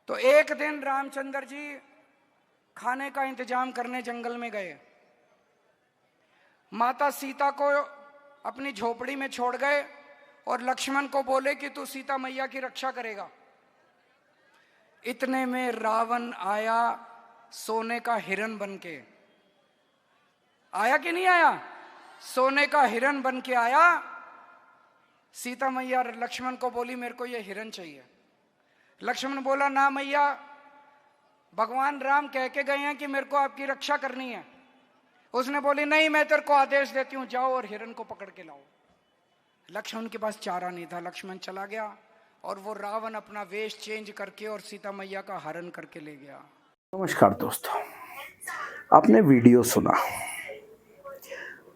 तो एक दिन रामचंद्र जी खाने का इंतजाम करने जंगल में गए। माता सीता को अपनी झोपड़ी में छोड़ गए और लक्ष्मण को बोले कि तू सीता मैया की रक्षा करेगा। इतने में रावण आया सोने का हिरण बन के। आया कि नहीं आया? सोने का हिरण बन के आया। सीता मैया लक्ष्मण को बोली मेरे को ये हिरण चाहिए। लक्ष्मण बोला ना मैया, भगवान राम कह के गए हैं कि मेरे को आपकी रक्षा करनी है। उसने बोली नहीं, मैं तेरे को आदेश देती हूं, जाओ और हिरण को पकड़ के लाओ। लक्ष्मण के पास चारा नहीं था। लक्ष्मण चला गया और वो रावण अपना वेश चेंज करके और सीता मैया का हरण करके ले गया। नमस्कार दोस्तों, आपने वीडियो सुना।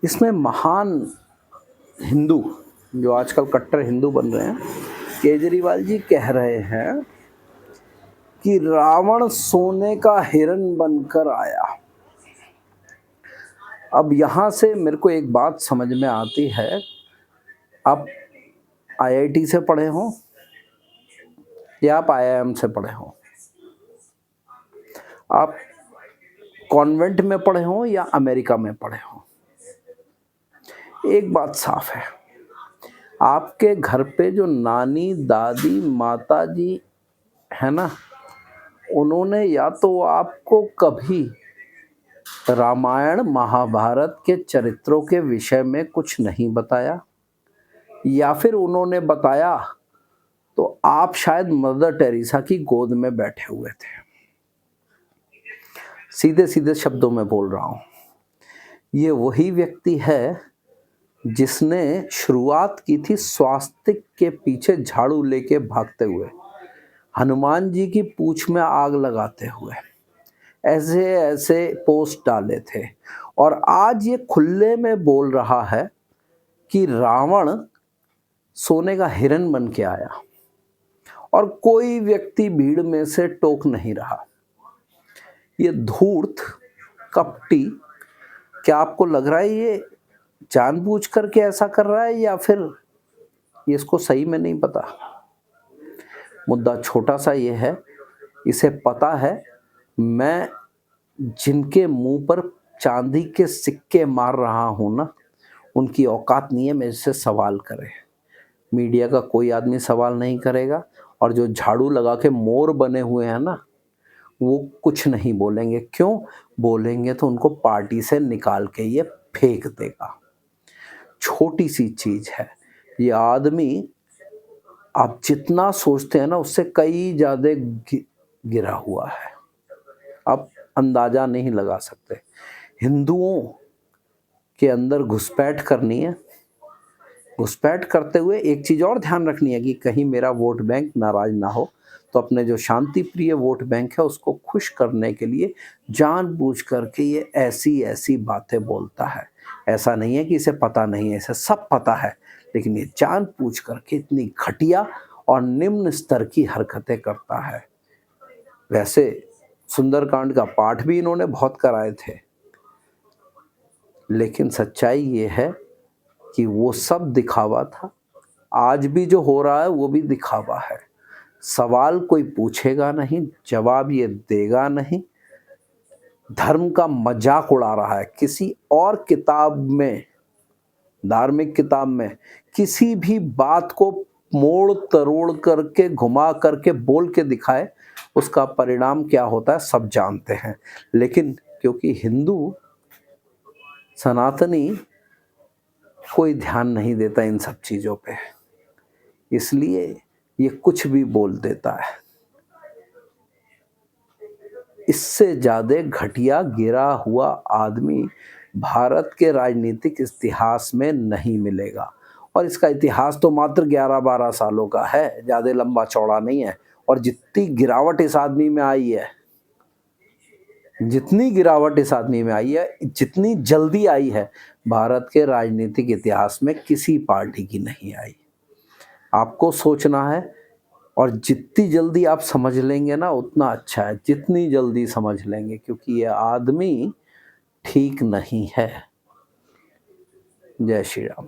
इसमें महान हिंदू जो आजकल कट्टर हिंदू बन रहे हैं, केजरीवाल जी कह रहे हैं कि रावण सोने का हिरण बनकर आया। अब यहाँ से मेरे को एक बात समझ में आती है, आप आईआईटी से पढ़े हों या आप आईआईएम से पढ़े हों, आप कॉन्वेंट में पढ़े हों या अमेरिका में पढ़े हों, एक बात साफ है, आपके घर पे जो नानी दादी माता जी है ना, उन्होंने या तो आपको कभी रामायण महाभारत के चरित्रों के विषय में कुछ नहीं बताया, या फिर उन्होंने बताया तो आप शायद मदर टेरेसा की गोद में बैठे हुए थे। सीधे सीधे शब्दों में बोल रहा हूँ, ये वही व्यक्ति है जिसने शुरुआत की थी स्वास्तिक के पीछे झाड़ू लेके भागते हुए, हनुमान जी की पूंछ में आग लगाते हुए, ऐसे ऐसे पोस्ट डाले थे। और आज ये खुले में बोल रहा है कि रावण सोने का हिरण बन के आया और कोई व्यक्ति भीड़ में से टोक नहीं रहा। ये धूर्त कपटी, क्या आपको लग रहा है ये जानबूझ करके ऐसा कर रहा है या फिर ये इसको सही में नहीं पता? मुद्दा छोटा सा ये है, इसे पता है मैं जिनके मुंह पर चांदी के सिक्के मार रहा हूं ना, उनकी औकात नहीं है मेरे से सवाल करे। मीडिया का कोई आदमी सवाल नहीं करेगा, और जो झाड़ू लगा के मोर बने हुए हैं ना, वो कुछ नहीं बोलेंगे। क्यों बोलेंगे? तो उनको पार्टी से निकाल के ये फेंक देगा। छोटी सी चीज है ये। आदमी आप जितना सोचते हैं ना, उससे कई ज्यादा गिरा हुआ है, आप अंदाजा नहीं लगा सकते। हिंदुओं के अंदर घुसपैठ करनी है। घुसपैठ करते हुए एक चीज और ध्यान रखनी है कि कहीं मेरा वोट बैंक नाराज ना हो, तो अपने जो शांति प्रिय वोट बैंक है उसको खुश करने के लिए जानबूझ करके ये ऐसी ऐसी बातें बोलता है। ऐसा नहीं है कि इसे पता नहीं है, इसे सब पता है, लेकिन ये जानबूझ करके इतनी घटिया और निम्न स्तर की हरकतें करता है। वैसे सुंदरकांड का पाठ भी इन्होंने बहुत कराए थे, लेकिन सच्चाई ये है कि वो सब दिखावा था। आज भी जो हो रहा है वो भी दिखावा है। सवाल कोई पूछेगा नहीं, जवाब ये देगा नहीं, धर्म का मजाक उड़ा रहा है। किसी और किताब में, धार्मिक किताब में किसी भी बात को मोड़ तरोड़ करके घुमा करके बोल के दिखाए, उसका परिणाम क्या होता है सब जानते हैं। लेकिन क्योंकि हिंदू सनातनी कोई ध्यान नहीं देता इन सब चीजों पे, इसलिए ये कुछ भी बोल देता है। इससे ज्यादा घटिया गिरा हुआ आदमी भारत के राजनीतिक इतिहास में नहीं मिलेगा। और इसका इतिहास तो मात्र 11-12 सालों का है, ज्यादा लंबा चौड़ा नहीं है। और जितनी गिरावट इस आदमी में आई है, जितनी गिरावट इस आदमी में आई है, जितनी जल्दी आई है, भारत के राजनीतिक इतिहास में किसी पार्टी की नहीं आई। आपको सोचना है, और जितनी जल्दी आप समझ लेंगे ना उतना अच्छा है, जितनी जल्दी समझ लेंगे, क्योंकि ये आदमी ठीक नहीं है। जय श्री राम।